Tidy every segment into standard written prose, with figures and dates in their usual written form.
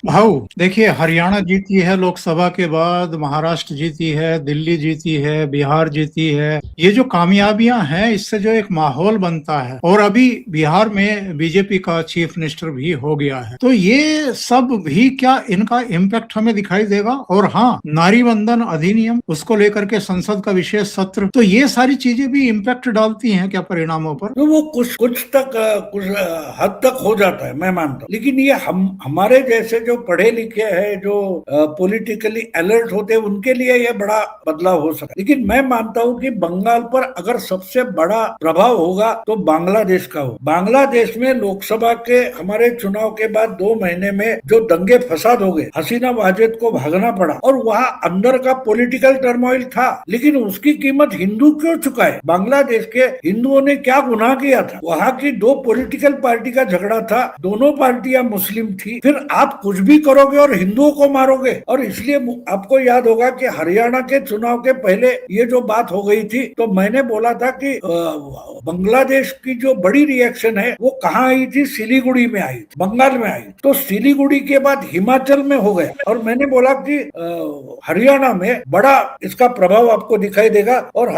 भाऊ देखिए, हरियाणा जीती है लोकसभा के बाद, महाराष्ट्र जीती है, दिल्ली जीती है, बिहार जीती है। ये जो कामयाबियां हैं, इससे जो एक माहौल बनता है, और अभी बिहार में बीजेपी का चीफ मिनिस्टर भी हो गया है, तो ये सब भी क्या इनका इम्पैक्ट हमें दिखाई देगा। और हाँ, नारी बंधन अधिनियम, उसको लेकर के संसद का विशेष सत्र, तो ये सारी चीजें भी इम्पैक्ट डालती हैं क्या परिणामों पर? तो वो कुछ कुछ तक कुछ हद तक हो जाता है, मैं मानता हूँ। लेकिन ये हम हमारे जैसे जो पढ़े लिखे हैं, जो पॉलिटिकली अलर्ट होते हैं, उनके लिए ये बड़ा बदलाव हो सकता है। लेकिन मैं मानता हूँ कि बंगाल पर अगर सबसे बड़ा प्रभाव होगा तो बांग्लादेश का हो। बांग्लादेश में लोकसभा के हमारे चुनाव के बाद 2 महीने में जो दंगे फसाद हो गए, हसीना वाजेद को भागना पड़ा, और वहाँ अंदर का पॉलिटिकल टर्मोइल था, लेकिन उसकी कीमत हिंदू क्यों चुकाए? बांग्लादेश के हिंदुओं ने क्या गुनाह किया था? वहाँ की दो पॉलिटिकल पार्टी का झगड़ा था, दोनों पार्टियां मुस्लिम थी। फिर आप कुछ भी करोगे और हिंदुओं को मारोगे। और इसलिए आपको याद होगा कि हरियाणा के चुनाव के पहले ये जो बात हो गई थी, तो मैंने बोला था कि बांग्लादेश की जो बड़ी रिएक्शन है वो कहाँ आई थी? सिलीगुड़ी में आई, बंगाल में आई। तो सिलीगुड़ी के बाद हिमाचल में हो गया, और मैंने बोला कि हरियाणा में बड़ा इसका प्रभाव आपको दिखाई देगा। और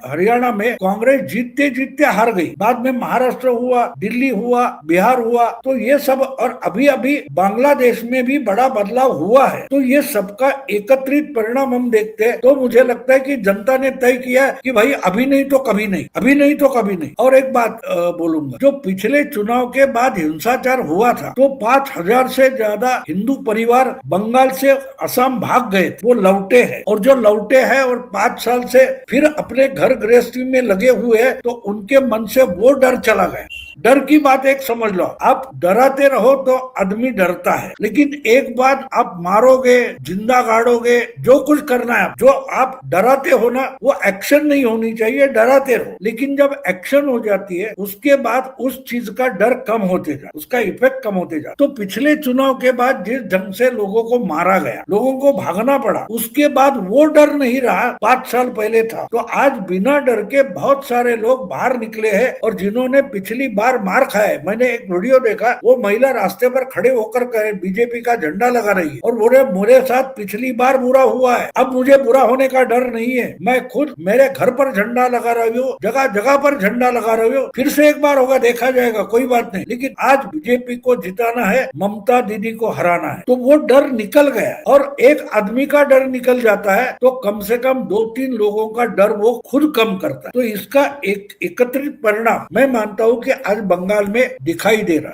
हरियाणा में कांग्रेस जीतते जीतते हार गई। बाद में महाराष्ट्र हुआ, दिल्ली हुआ, बिहार हुआ। तो ये सब, और अभी अभी बांग्लादेश में भी बड़ा बदलाव हुआ है। तो ये सबका एकत्रित परिणाम हम देखते हैं, तो मुझे लगता है कि जनता ने तय किया कि भाई अभी नहीं तो कभी नहीं, अभी नहीं तो कभी नहीं। और एक बात बोलूंगा, जो पिछले चुनाव के बाद हिंसाचार हुआ था, तो 5,000 से ज्यादा हिंदू परिवार बंगाल से असम भाग गए थे, वो लौटे हैं। और जो लौटे हैं और 5 साल से फिर अपने घर गृहस्थी में लगे हुए हैं, तो उनके मन से वो डर चला गया। डर की बात एक समझ लो, आप डराते रहो तो आदमी डरता है, लेकिन एक बात, आप मारोगे, जिंदा गाड़ोगे, जो कुछ करना है, जो आप डराते हो ना, वो एक्शन नहीं होनी चाहिए। डराते रहो, लेकिन जब एक्शन हो जाती है, उसके बाद उस चीज का डर कम होते जाए, उसका इफेक्ट कम होते जाए। तो पिछले चुनाव के बाद जिस ढंग से लोगों को मारा गया, लोगों को भागना पड़ा, उसके बाद वो डर नहीं रहा 5 साल पहले था। तो आज बिना डर के बहुत सारे लोग बाहर निकले हैं, और जिन्होंने पिछली बार मार खाया है। मैंने एक वीडियो देखा, वो महिला रास्ते पर खड़े होकर बीजेपी का झंडा लगा रही है, और बोले मेरे साथ पिछली बार बुरा हुआ है, अब मुझे बुरा होने का डर नहीं है, मैं खुद मेरे घर पर झंडा लगा रही हूँ, जगह जगह पर झंडा लगा रही हूँ, फिर से एक बार होगा, देखा जाएगा, कोई बात नहीं। लेकिन आज बीजेपी को जिताना है, ममता दीदी को हराना है, तो वो डर निकल गया। और एक आदमी का डर निकल जाता है तो कम से कम 2-3 लोगों का डर वो खुद कम करता है। तो इसका एक एकत्रित परिणाम मैं मानता हूँ कि आज बंगाल में दिखाई दे रहा है।